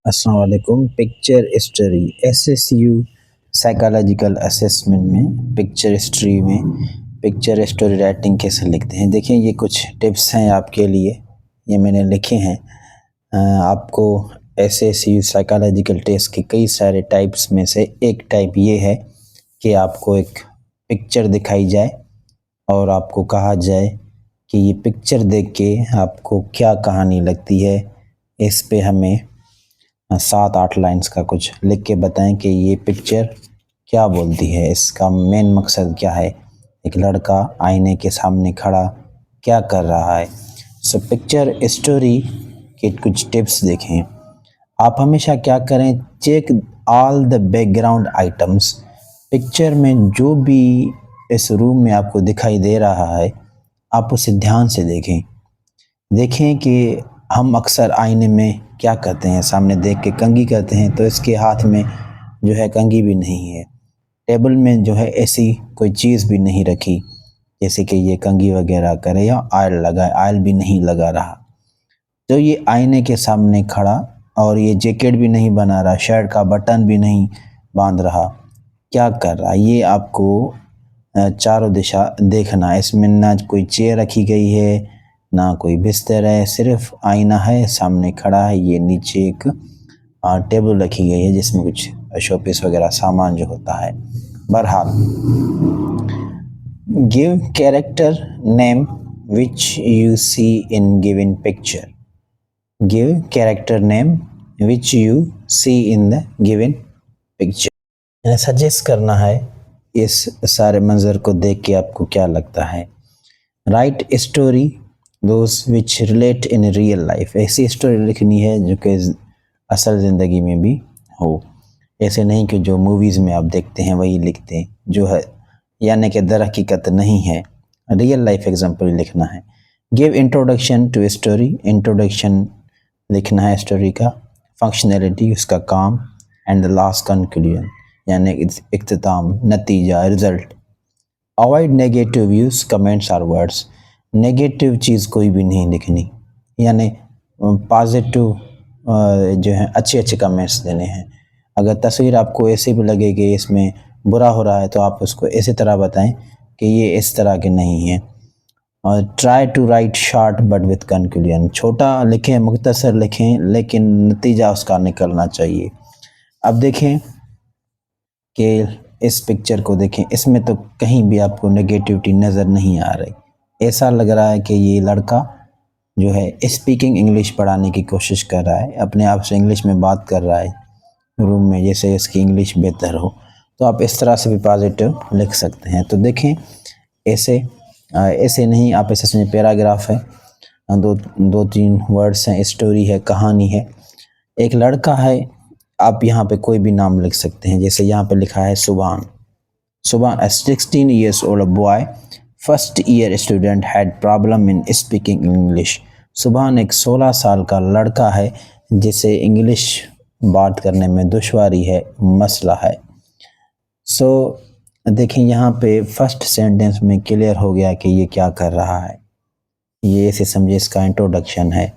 अस्सलाम वालेकुम। Picture history SSU psychological assessment में पिक्चर हिस्ट्री में पिक्चर स्टोरी राइटिंग कैसे लिखते हैं। देखिए, ये कुछ टिप्स हैं आपके लिए, ये मैंने लिखे हैं। आपको एसएसयू साइकोलॉजिकल टेस्ट के कई सारे टाइप्स में से एक टाइप ये है कि आपको एक पिक्चर दिखाई जाए और आपको कहा जाए कि ये पिक्चर देख के आपको क्या कहानी लगती है। इस पे हमें 7-8 लाइन्स का कुछ लिख के बताएं कि ये पिक्चर क्या बोलती है, इसका मेन मकसद क्या है, एक लड़का आईने के सामने खड़ा क्या कर रहा है। सो पिक्चर स्टोरी के कुछ टिप्स देखें। आप हमेशा क्या करें, check all the background items. Picture में जो भी इस रूम में आपको दिखाई दे रहा है, आप उसे ध्यान से देखें कि हम अक्सर आईने में क्या करते हैं, सामने देख के कंघी करते हैं, तो इसके हाथ में जो है कंघी भी नहीं है। टेबल में जो है ऐसी कोई चीज़ भी नहीं रखी जैसे कि ये कंघी वगैरह करे, या ऑयल लगाए, ऑयल भी नहीं लगा रहा। तो ये आईने के सामने खड़ा और ये जैकेट भी नहीं बना रहा, शर्ट का बटन भी नहीं बांध रहा, क्या कर रहा है ये आपको चारों दिशा देखना। इसमें ना कोई चेयर रखी गई है, ना कोई बिस्तर है, सिर्फ आईना है, सामने खड़ा है। ये नीचे एक टेबल रखी गई है जिसमें कुछ शोपीस वगैरह सामान जो होता है। बहरहाल, give character name which you see in given picture. Give character name which you see in the given picture. Suggest करना है इस सारे मंजर को देख के आपको क्या लगता है। Right story those which relate in real life. ऐसी स्टोरी लिखनी है जो कि असल ज़िंदगी में भी हो, ऐसे नहीं कि जो मूवीज़ में आप देखते हैं वही लिखते हैं, जो है यानी कि दर हकीकत नहीं है। रियल लाइफ एग्जाम्पल लिखना है। Give introduction to story. Introduction लिखना है स्टोरी का। फंक्शनैलिटी, उसका काम। एंड द लास्ट कंक्लूजन, यानी इख्तिताम, नतीजा, result. Avoid negative views, comments और वर्ड्स। नेगेटिव चीज़ कोई भी नहीं लिखनी, यानी पॉजिटिव जो है अच्छे कमेंट्स देने हैं। अगर तस्वीर आपको ऐसे भी लगे कि इसमें बुरा हो रहा है, तो आप उसको इसी तरह बताएं कि ये इस तरह के नहीं है। और try to write short but with conclusion. छोटा लिखें, मुख्तसर लिखें, लेकिन नतीजा उसका निकलना चाहिए। अब देखें कि इस पिक्चर को देखें, इसमें तो कहीं भी आपको नेगेटिविटी नज़र नहीं आ रही। ऐसा लग रहा है कि ये लड़का जो है स्पीकिंग इंग्लिश पढ़ाने की कोशिश कर रहा है, अपने आप से इंग्लिश में बात कर रहा है रूम में, जैसे इसकी इंग्लिश बेहतर हो। तो आप इस तरह से भी पॉजिटिव लिख सकते हैं। तो देखें, ऐसे नहीं, आप ऐसे समझें पैराग्राफ है, दो तीन वर्ड्स हैं, स्टोरी है, कहानी है। एक लड़का है, आप यहाँ पे कोई भी नाम लिख सकते हैं, जैसे यहाँ पे लिखा है सुभान। सुभान, a 16 years old boy, first year student had problem in speaking English. सुभान एक 16 साल का लड़का है जिसे इंग्लिश बात करने में दुश्वारी है, मसला है। सो देखें, यहाँ पे फर्स्ट सेंटेंस में क्लियर हो गया कि ये क्या कर रहा है। ये ऐसे समझे इसका इंट्रोडक्शन है,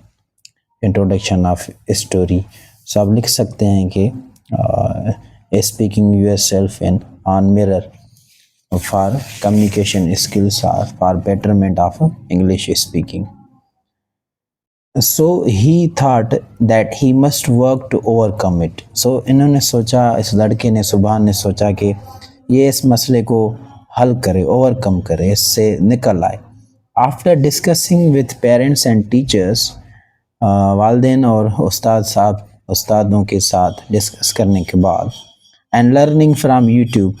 इंट्रोडक्शन ऑफ स्टोरी। सो आप लिख सकते हैं कि speaking yourself in on mirror for communication skills are for betterment of English speaking. So he thought that he must work to overcome it. So इन्होंने सोचा, इस लड़के ने, सुभान ने सोचा कि ये इस मसले को हल करे, ओवरकम करे, इससे निकल आए। After discussing with parents and teachers, वालिदैन और उस्तादों के साथ डिस्कस करने के बाद, एंड लर्निंग फ्राम यूट्यूब,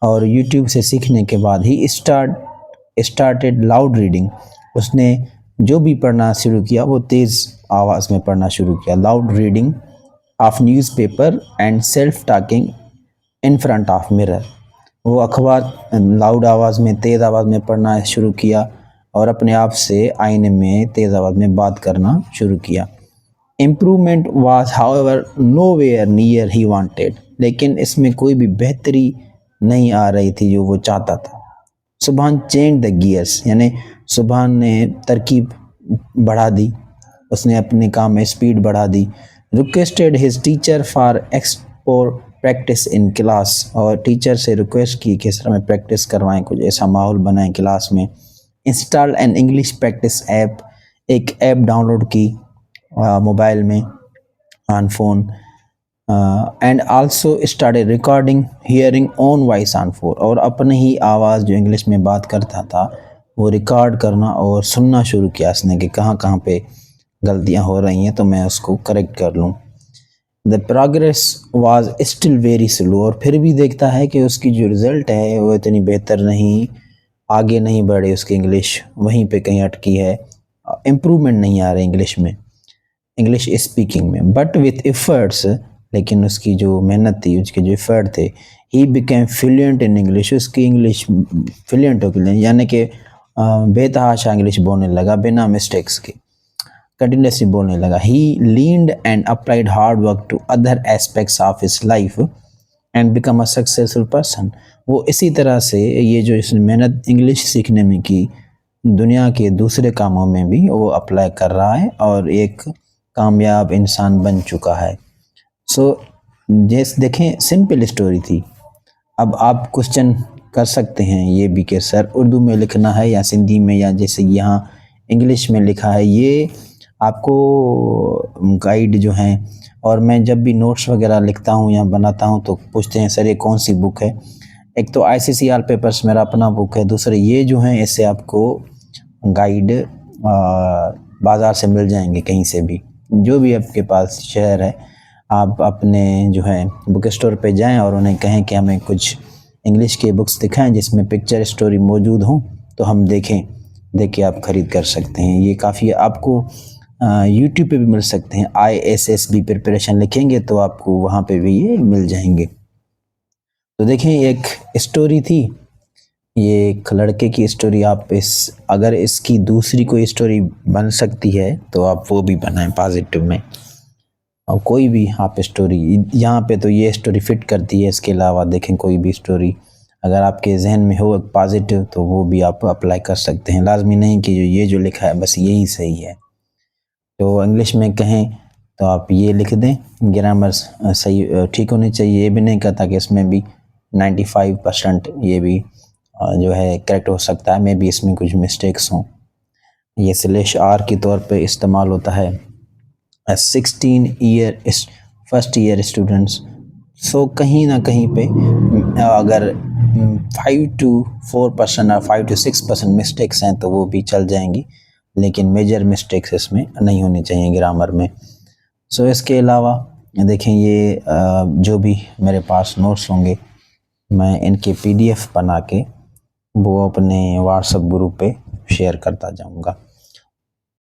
और यूट्यूब से सीखने के बाद, ही स्टार्टेड लाउड रीडिंग। उसने जो भी पढ़ना शुरू किया वो तेज़ आवाज़ में पढ़ना शुरू किया। Loud reading of newspaper and self talking in front of mirror. वो अखबार लाउड आवाज़ में, तेज़ आवाज़ में पढ़ना शुरू किया और अपने आप से आईने में तेज़ आवाज़ में बात करना शुरू किया। Improvement was however nowhere near he wanted. लेकिन इसमें कोई भी बेहतरी नहीं आ रही थी जो वो चाहता था। सुभान चेंज द गियर्स, यानी सुभान ने तरकीब बढ़ा दी, उसने अपने काम में स्पीड बढ़ा दी, requested his teacher for export practice in class, और टीचर से रिक्वेस्ट की कि सर हमें प्रैक्टिस करवाएं, कुछ ऐसा माहौल बनाएं क्लास में। Install an English practice app, एक ऐप डाउनलोड की मोबाइल में on phone, and also started recording hearing own voice on phone, और अपने ही आवाज़ जो इंग्लिश में बात करता था वो रिकॉर्ड करना और सुनना शुरू किया उसने कि कहाँ कहाँ पे गलतियाँ हो रही हैं तो मैं उसको करेक्ट कर लूँ। The progress was still very slow, और फिर भी देखता है कि उसकी जो रिज़ल्ट है वो इतनी बेहतर नहीं, आगे नहीं बढ़े, उसकी इंग्लिश वहीं पे कहीं अटकी है, इम्प्रूवमेंट नहीं आ रही इंग्लिश में, इंग्लिश स्पीकिंग में। बट विथ एफर्ट्स, लेकिन उसकी जो मेहनत थी, उसके जो एफर्ट थे, he became fluent in English, उसकी इंग्लिश फ्लुएंट हो गई, यानी कि बेतहाशा इंग्लिश बोलने लगा बिना मिस्टेक्स के, कंटिन्यूसली बोलने लगा। He learned and applied hard work to other aspects of his life and become a successful person. वो इसी तरह से ये जो इसने मेहनत इंग्लिश सीखने में की, दुनिया के दूसरे कामों में भी वो अप्लाई कर रहा है और एक कामयाब इंसान बन चुका है। सो जैसे देखें सिंपल स्टोरी थी। अब आप क्वेश्चन कर सकते हैं ये भी कि सर उर्दू में लिखना है या सिंधी में, या जैसे यहाँ इंग्लिश में लिखा है, ये आपको गाइड जो हैं, और मैं जब भी नोट्स वगैरह लिखता हूँ या बनाता हूँ तो पूछते हैं सर ये कौन सी बुक है। एक तो ICCR पेपर्स मेरा अपना बुक है, दूसरे ये जो हैं इससे आपको गाइड बाज़ार से मिल जाएंगे, कहीं से भी, जो भी आपके पास शहर है, आप अपने जो है बुक स्टोर पे जाएं और उन्हें कहें कि हमें कुछ इंग्लिश के बुक्स दिखाएं जिसमें पिक्चर स्टोरी मौजूद हो, तो हम देख के आप ख़रीद कर सकते हैं। ये काफ़ी आपको यूट्यूब पे भी मिल सकते हैं, ISSB प्रिपरेशन लिखेंगे तो आपको वहाँ पे भी ये मिल जाएंगे। तो देखें एक स्टोरी थी, ये एक लड़के की स्टोरी, आप अगर इसकी दूसरी कोई स्टोरी बन सकती है तो आप वो भी बनाएं पॉजिटिव में, और कोई भी आप स्टोरी, यहाँ पे तो ये स्टोरी फिट करती है। इसके अलावा देखें कोई भी स्टोरी अगर आपके जहन में हो पॉजिटिव तो वो भी आप अप्लाई कर सकते हैं, लाजमी नहीं कि जो लिखा है बस यही सही है। तो इंग्लिश में कहें तो आप ये लिख दें, ग्रामर सही ठीक होनी चाहिए, ये भी नहीं कहता कि इसमें भी 95% ये भी जो है करेक्ट हो सकता है, मे भी इसमें कुछ मिस्टेक्स हों। ये /r के तौर पे इस्तेमाल होता है 16 फर्स्ट ईयर स्टूडेंट्स। सो कहीं ना कहीं पे अगर 5 to 4% और 5 to 6% मिस्टेक्स हैं तो वो भी चल जाएंगी, लेकिन मेजर मिस्टेक्स इसमें नहीं होनी चाहिए ग्रामर में। सो इसके अलावा देखें ये जो भी मेरे पास नोट्स होंगे मैं इनके PDF बना के वो अपने व्हाट्सएप ग्रुप पे शेयर करता जाऊंगा।